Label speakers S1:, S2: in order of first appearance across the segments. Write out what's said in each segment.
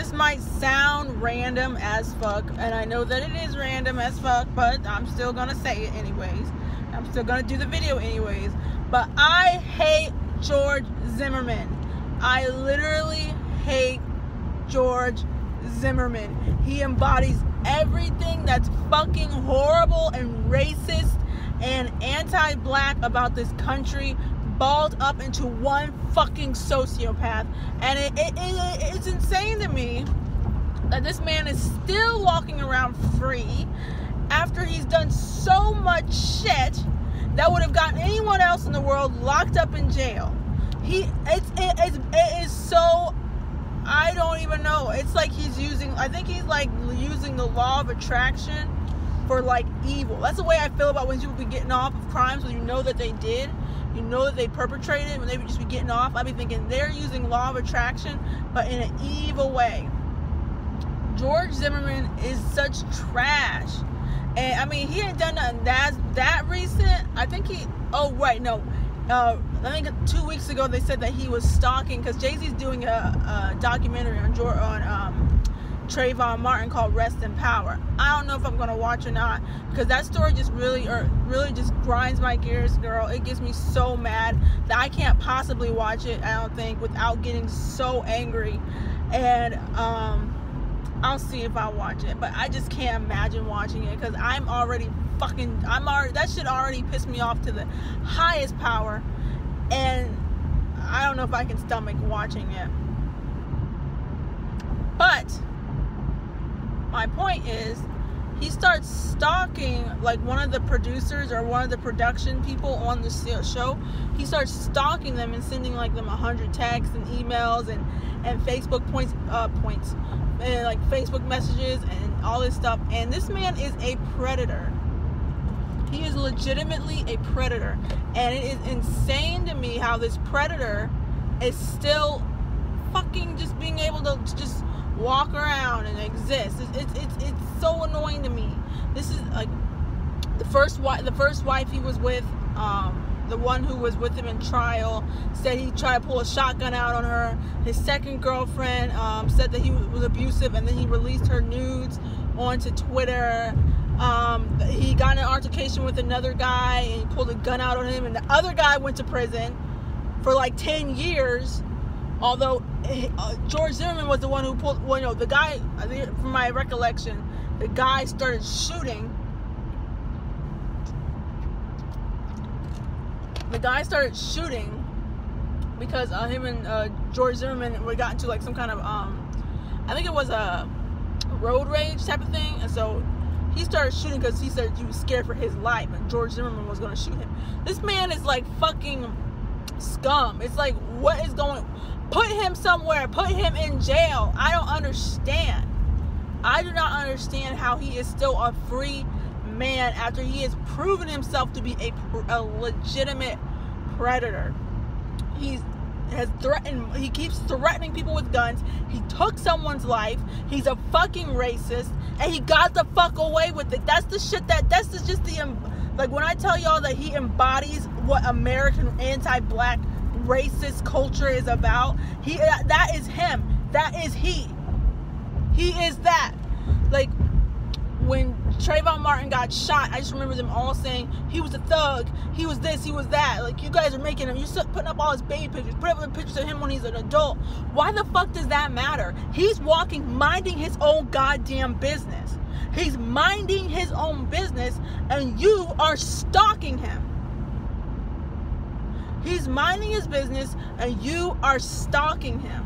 S1: this might sound random as fuck, and I know that it is random as fuck, but I'm still gonna say it anyways. I'm still gonna do the video anyways. But I hate George Zimmerman. I literally hate George Zimmerman. He embodies everything that's fucking horrible and racist and anti-black about this country, balled up into one fucking sociopath. And it's insane to me that this man is still walking around free after he's done so much shit that would have gotten anyone else in the world locked up in jail. It is so, I don't even know. It's like I think he's like using the law of attraction for like evil. That's the way I feel about when people be getting off of crimes when you know that they did. You know that they perpetrated, when they would just be getting off. I'd be thinking they're using law of attraction, but in an evil way. George Zimmerman is such trash. And I mean, he ain't done nothing that recent. I think I think 2 weeks ago they said that he was stalking, because Jay-Z's doing a documentary on Trayvon Martin called Rest in Power. I don't know if I'm gonna watch or not, because that story just really just grinds my gears, girl. It gets me so mad that I can't possibly watch it, I don't think, without getting so angry. And I'll see if I watch it, but I just can't imagine watching it, because that shit already pissed me off to the highest power, and I don't know if I can stomach watching it. But my point is, he starts stalking like one of the producers or one of the production people on the show. He starts stalking them and sending like them 100 texts and emails and Facebook points and like Facebook messages and all this stuff. And this man is a predator. He is legitimately a predator, and it is insane to me how this predator is still fucking just being able to just walk around and exist. It's so annoying to me. This is like the first wife he was with, the one who was with him in trial, said he tried to pull a shotgun out on her. His second girlfriend said that he was abusive, and then he released her nudes onto Twitter. He got in an altercation with another guy and he pulled a gun out on him, and the other guy went to prison for like 10 years. Although George Zimmerman was the one who pulled, the guy, from my recollection, the guy started shooting. The guy started shooting because him and George Zimmerman got into like some kind of, I think it was a road rage type of thing. And so he started shooting because he said he was scared for his life, and George Zimmerman was going to shoot him. This man is like fucking scum. It's like, what is going on? Put him somewhere. Put him in jail. I don't understand. I do not understand how he is still a free man after he has proven himself to be a legitimate predator. He keeps threatening people with guns. He took someone's life. He's a fucking racist, and he got the fuck away with it. That's the shit that's just the, like, when I tell y'all that he embodies what American anti-black racist culture is about, that is him. That is he. He is that. Like, when Trayvon Martin got shot, I just remember them all saying he was a thug, he was this, he was that. Like, you guys are making him, you're putting up all his baby pictures, put up pictures of him when he's an adult. Why the fuck does that matter? He's minding his own goddamn business. He's minding his own business, and you are stalking him. He's minding his business, and you are stalking him.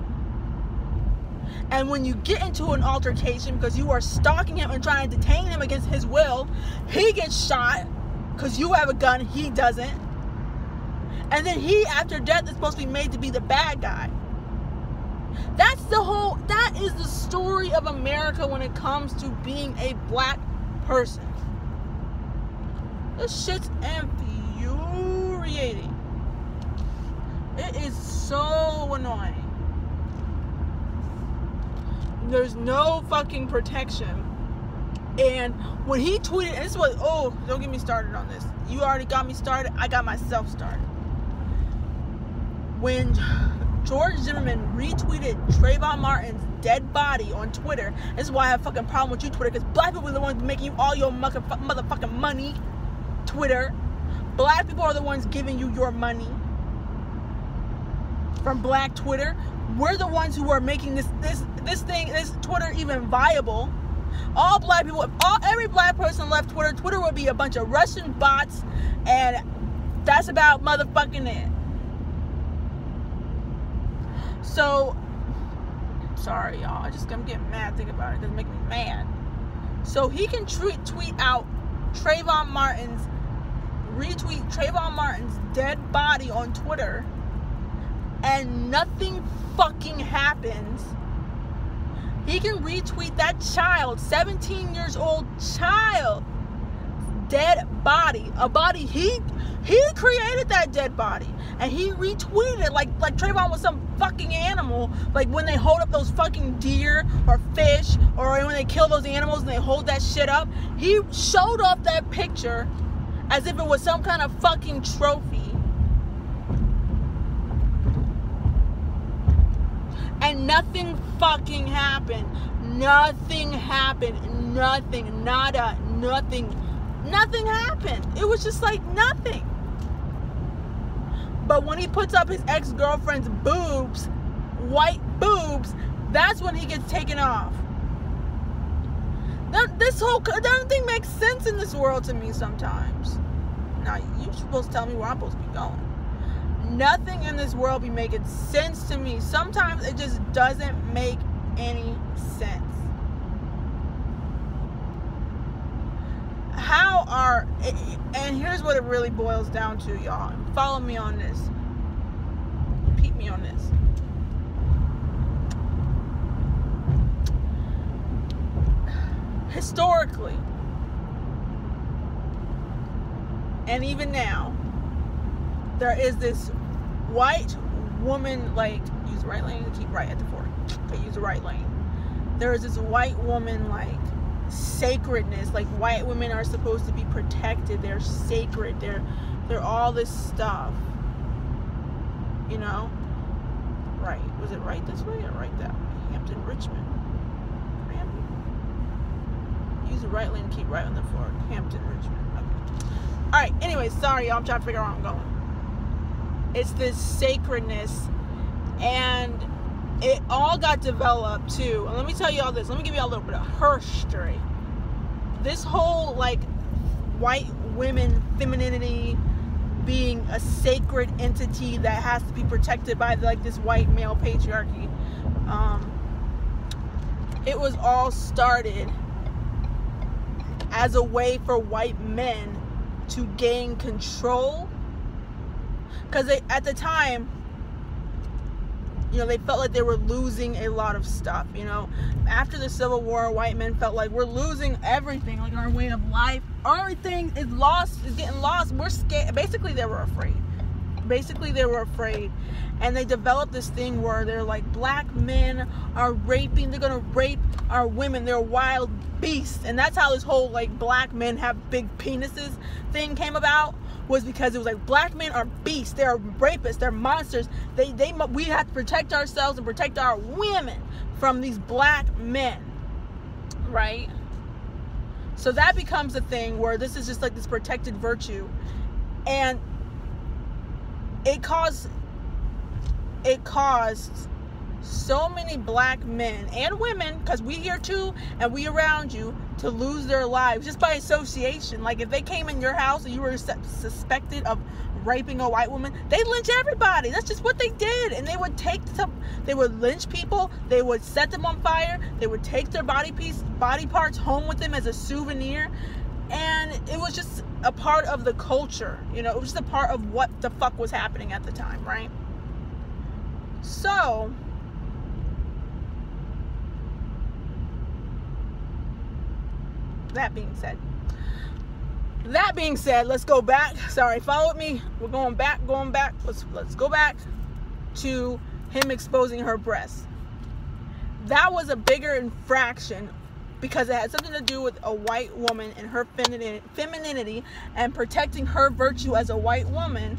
S1: And when you get into an altercation because you are stalking him and trying to detain him against his will, he gets shot because you have a gun, he doesn't. And then he, after death, is supposed to be made to be the bad guy. That is the story of America when it comes to being a black person. This shit's infuriating. It is so annoying. There's no fucking protection. And when he tweeted, and this was, don't get me started on this. You already got me started. I got myself started. When George Zimmerman retweeted Trayvon Martin's dead body on Twitter. This is why I have a fucking problem with you, Twitter, because black people are the ones making you all your motherfucking money, Twitter. Black people are the ones giving you your money from black Twitter. We're the ones who are making this Twitter even viable. All black people, every black person left Twitter, Twitter would be a bunch of Russian bots, and that's about motherfucking it. So, sorry y'all, I'm getting mad thinking about it because it makes me mad. So he can retweet Trayvon Martin's dead body on Twitter, and nothing fucking happens. He can retweet that child, 17 years old child, dead body, a body he created that dead body, and he retweeted it like Trayvon was some fucking animal. Like when they hold up those fucking deer or fish, or when they kill those animals and they hold that shit up, he showed off that picture as if it was some kind of fucking trophy. And nothing fucking happened. Nothing happened. Nothing. Nada. Nothing. Nothing happened. It was just like nothing. But when he puts up his ex-girlfriend's boobs, white boobs, that's when he gets taken off. That thing makes sense in this world to me sometimes. Now, you're supposed to tell me where I'm supposed to be going. Nothing in this world be making sense to me. Sometimes it just doesn't make any sense. And here's what it really boils down to, y'all. Follow me on this. Peep me on this. Historically, and even now, there is this white woman, like, use the right lane, keep right at the fork. Okay, use the right lane. There is this white woman, like, sacredness. Like, white women are supposed to be protected. They're sacred. They're all this stuff. You know? Right. Was it right this way or right that way? Hampton, Richmond. Use the right lane, keep right on the fork. Hampton, Richmond. Okay. Alright, anyways, sorry, y'all. I'm trying to figure out where I'm going. It's this sacredness, and it all got developed too. And let me tell you all this. Let me give you a little bit of history. This whole, like, white women femininity being a sacred entity that has to be protected by, like, this white male patriarchy. It was all started as a way for white men to gain control, because at the time, you know, they felt like they were losing a lot of stuff. You know, after the Civil War, white men felt like we're losing everything, like our way of life, everything is lost, is getting lost. We're scared. Basically, they were afraid. And they developed this thing where they're like, black men are raping, they're gonna rape our women, they're wild beasts. And that's how this whole, like, black men have big penises thing came about, was because it was like, black men are beasts, they're rapists, they're monsters. We have to protect ourselves and protect our women from these black men, right? So that becomes a thing where this is just like this protected virtue, and it caused so many black men and women, because we here too, and we around you, to lose their lives just by association. Like, if they came in your house and you were suspected of raping a white woman, they'd lynch everybody. That's just what they did. And they would lynch people, they would set them on fire, they would take their body parts home with them as a souvenir. And it was just a part of the culture, you know, it was just a part of what the fuck was happening at the time, right? So, that being said, let's go back. Sorry, follow me. We're going back. Let's go back to him exposing her breasts. That was a bigger infraction because it had something to do with a white woman and her femininity and protecting her virtue as a white woman.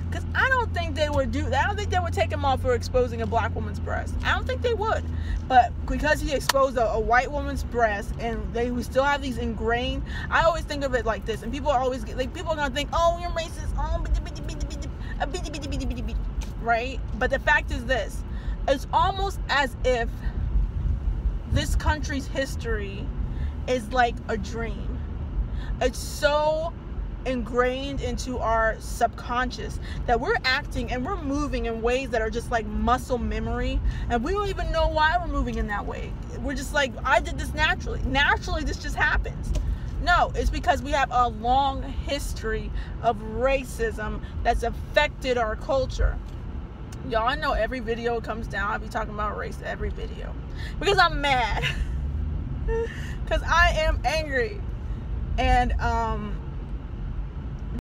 S1: Because I don't think they would do that. I don't think they would take him off for exposing a black woman's breast. I don't think they would. But because he exposed a white woman's breast, and they still have these ingrained, I always think of it like this, and people are always like, people are gonna think, oh, you're racist, oh, right? But the fact is this: it's almost as if this country's history is like a dream. It's so ingrained into our subconscious that we're acting and we're moving in ways that are just like muscle memory, and we don't even know why we're moving in that way. We're just like, I did this naturally this just happens. No, it's because we have a long history of racism that's affected our culture. Y'all, I know every video comes down, I'll be talking about race every video because I'm mad because I am angry. And